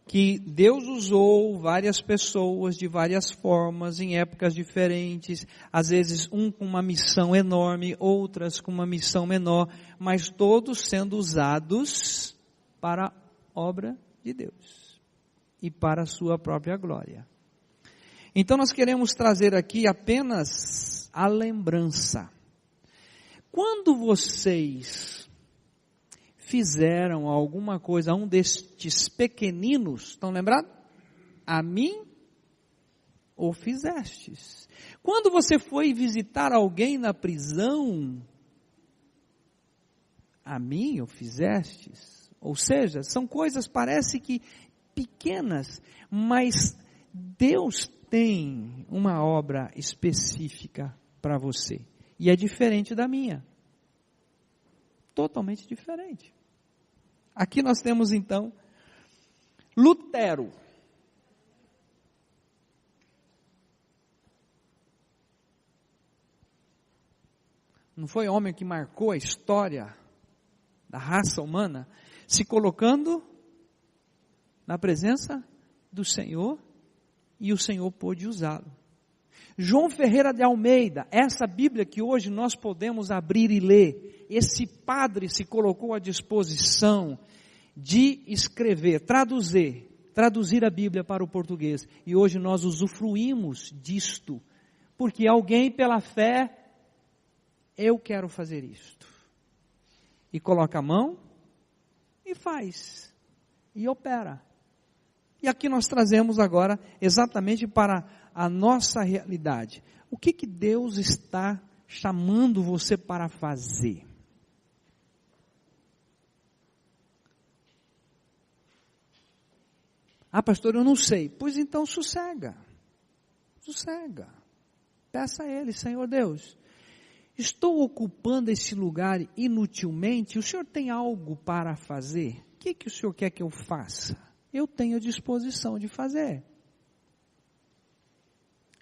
que Deus usou várias pessoas de várias formas, em épocas diferentes, às vezes um com uma missão enorme, outras com uma missão menor, mas todos sendo usados para a obra de Deus e para a sua própria glória. Então nós queremos trazer aqui apenas a lembrança. Quando vocês fizeram alguma coisa a um destes pequeninos, estão lembrados? A mim ou fizestes? Quando você foi visitar alguém na prisão, a mim ou fizestes? Ou seja, são coisas, parece que pequenas, mas Deus tem uma obra específica para você. E é diferente da minha. Totalmente diferente. Aqui nós temos então Lutero. Não foi homem que marcou a história da raça humana, se colocando na presença do Senhor, e o Senhor pôde usá-lo. João Ferreira de Almeida, essa Bíblia que hoje nós podemos abrir e ler, esse padre se colocou à disposição de escrever, traduzir a Bíblia para o português, e hoje nós usufruímos disto, porque alguém pela fé, eu quero fazer isto, e coloca a mão, e faz, e opera. E aqui nós trazemos agora, exatamente para a nossa realidade, o que Deus está chamando você para fazer? Ah, pastor, eu não sei. Pois então sossega. Peça a Ele, Senhor Deus, estou ocupando esse lugar inutilmente, o Senhor tem algo para fazer? O que o Senhor quer que eu faça? Eu tenho disposição de fazer.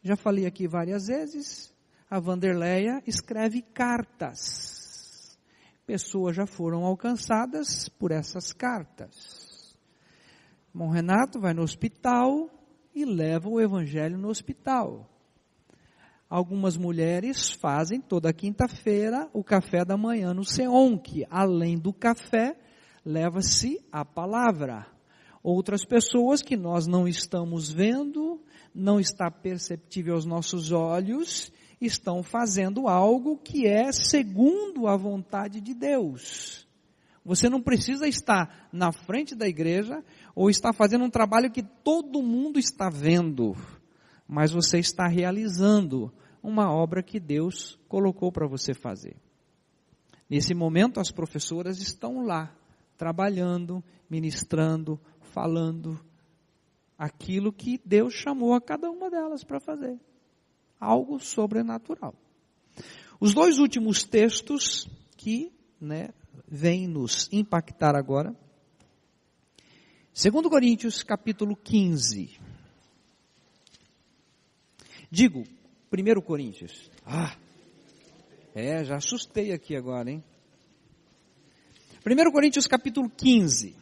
Já falei aqui várias vezes, a Vanderleia escreve cartas. Pessoas já foram alcançadas por essas cartas. Irmão Renato vai no hospital e leva o evangelho no hospital. Algumas mulheres fazem toda quinta-feira o café da manhã no SEON, que além do café, leva-se a palavra. Outras pessoas que nós não estamos vendo, não está perceptível aos nossos olhos, estão fazendo algo que é segundo a vontade de Deus. Você não precisa estar na frente da igreja ou estar fazendo um trabalho que todo mundo está vendo, mas você está realizando uma obra que Deus colocou para você fazer. Nesse momento, as professoras estão lá, trabalhando, ministrando, falando aquilo que Deus chamou a cada uma delas para fazer. Algo sobrenatural. Os dois últimos textos que vêm nos impactar agora. 2 Coríntios capítulo 15. Digo, 1 Coríntios. Já assustei aqui agora, hein? 1 Coríntios capítulo 15.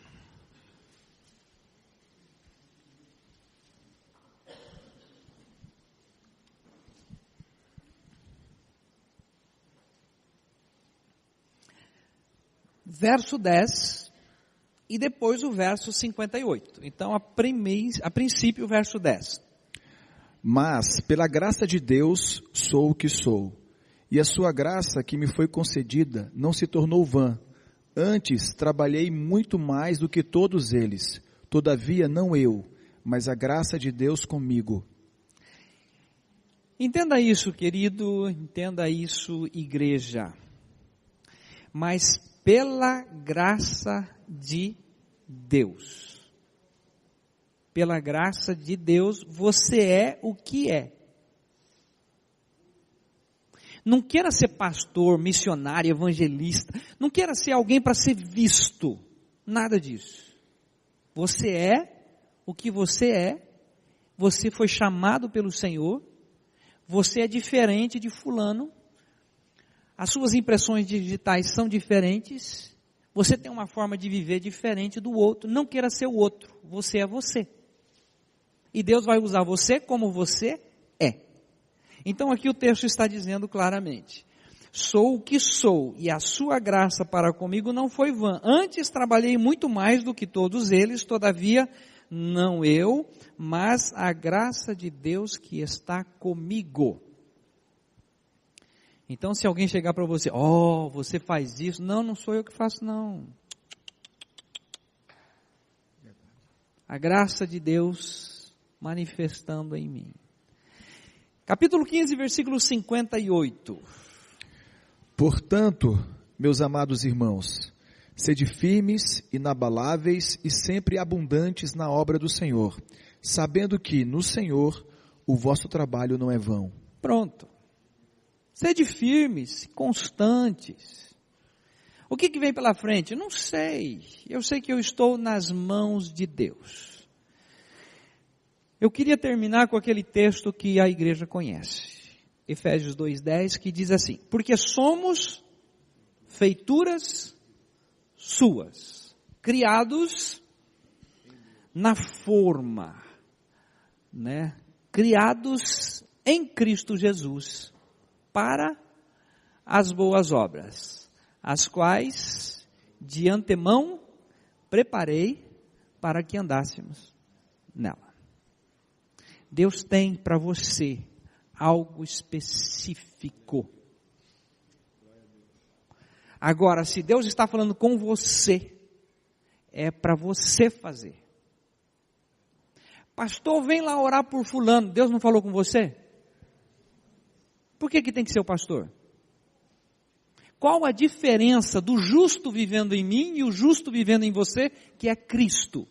Verso 10 e depois o verso 58. Então, a princípio, o verso 10. Mas, pela graça de Deus, sou o que sou. E a sua graça que me foi concedida não se tornou vã. Antes, trabalhei muito mais do que todos eles. Todavia, não eu, mas a graça de Deus comigo. Entenda isso, querido, entenda isso, igreja. Mas pela graça de Deus. Pela graça de Deus, você é o que é. Não queira ser pastor, missionário, evangelista. Não queira ser alguém para ser visto. Nada disso. Você é o que você é. Você foi chamado pelo Senhor. Você é diferente de fulano. As suas impressões digitais são diferentes. Você tem uma forma de viver diferente do outro. Não queira ser o outro. Você é você. E Deus vai usar você como você é. Então aqui o texto está dizendo claramente. Sou o que sou e a sua graça para comigo não foi vã. Antes trabalhei muito mais do que todos eles, todavia não eu, mas a graça de Deus que está comigo. Então, se alguém chegar para você, você faz isso. Não sou eu que faço, não. A graça de Deus manifestando em mim. Capítulo 15, versículo 58. Portanto, meus amados irmãos, sede firmes, inabaláveis e sempre abundantes na obra do Senhor, sabendo que no Senhor o vosso trabalho não é vão. Pronto. Sede firmes, constantes. O que vem pela frente? Não sei. Eu sei que eu estou nas mãos de Deus. Eu queria terminar com aquele texto que a igreja conhece. Efésios 2:10, que diz assim: porque somos feituras suas, criados na forma, criados em Cristo Jesus, para as boas obras, as quais de antemão preparei para que andássemos nela. Deus tem para você algo específico. Agora, se Deus está falando com você, é para você fazer. Pastor, vem lá orar por fulano. Deus não falou com você? Por que tem que ser o pastor? Qual a diferença do justo vivendo em mim e o justo vivendo em você, que é Cristo?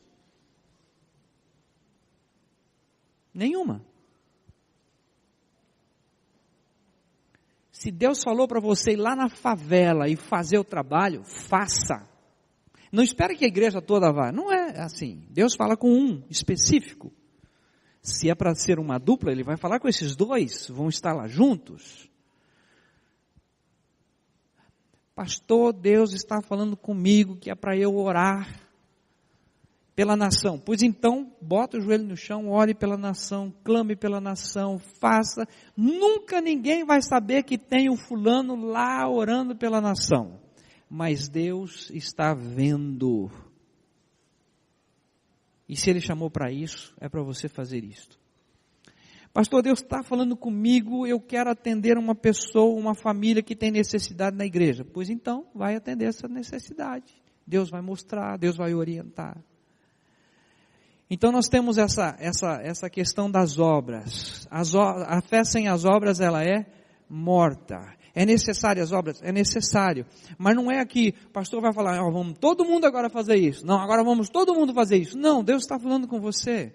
Nenhuma. Se Deus falou para você ir lá na favela e fazer o trabalho, faça. Não espere que a igreja toda vá. Não é assim. Deus fala com um específico. Se é para ser uma dupla, Ele vai falar com esses dois, vão estar lá juntos. Pastor, Deus está falando comigo que é para eu orar pela nação. Pois então, bota o joelho no chão, ore pela nação, clame pela nação, faça. Nunca ninguém vai saber que tem um fulano lá orando pela nação. Mas Deus está vendo. E se Ele chamou para isso, é para você fazer isto. Pastor, Deus está falando comigo, eu quero atender uma pessoa, uma família que tem necessidade na igreja. Pois então, vai atender essa necessidade. Deus vai mostrar, Deus vai orientar. Então nós temos essa questão das obras. A fé sem as obras, ela é morta. É necessário as obras? É necessário. Mas não é que o pastor vai falar, vamos todo mundo agora fazer isso. Não, agora vamos todo mundo fazer isso. Não, Deus está falando com você.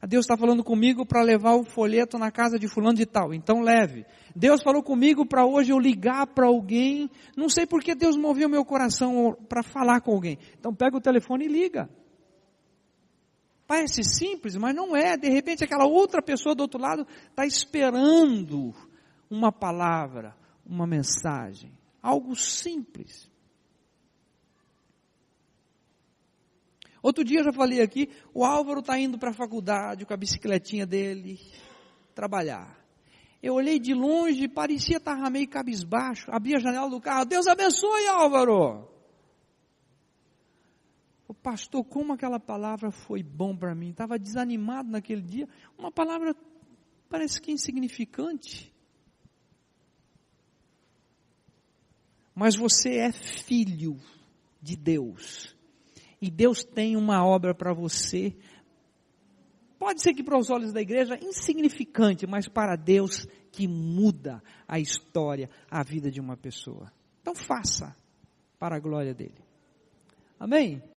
Deus está falando comigo para levar o folheto na casa de fulano de tal. Então leve. Deus falou comigo para hoje eu ligar para alguém. Não sei porque Deus moveu meu coração para falar com alguém. Então pega o telefone e liga. Parece simples, mas não é. De repente aquela outra pessoa do outro lado está esperando uma palavra, uma mensagem. Algo simples. Outro dia eu já falei aqui, o Álvaro está indo para a faculdade com a bicicletinha dele, trabalhar. Eu olhei de longe, parecia estar meio cabisbaixo, abri a janela do carro, Deus abençoe, Álvaro! O pastor, como aquela palavra foi bom para mim, estava desanimado naquele dia, uma palavra parece que insignificante. Mas você é filho de Deus. E Deus tem uma obra para você, pode ser que para os olhos da igreja insignificante, mas para Deus que muda a história, a vida de uma pessoa. Então faça, para a glória dele. Amém?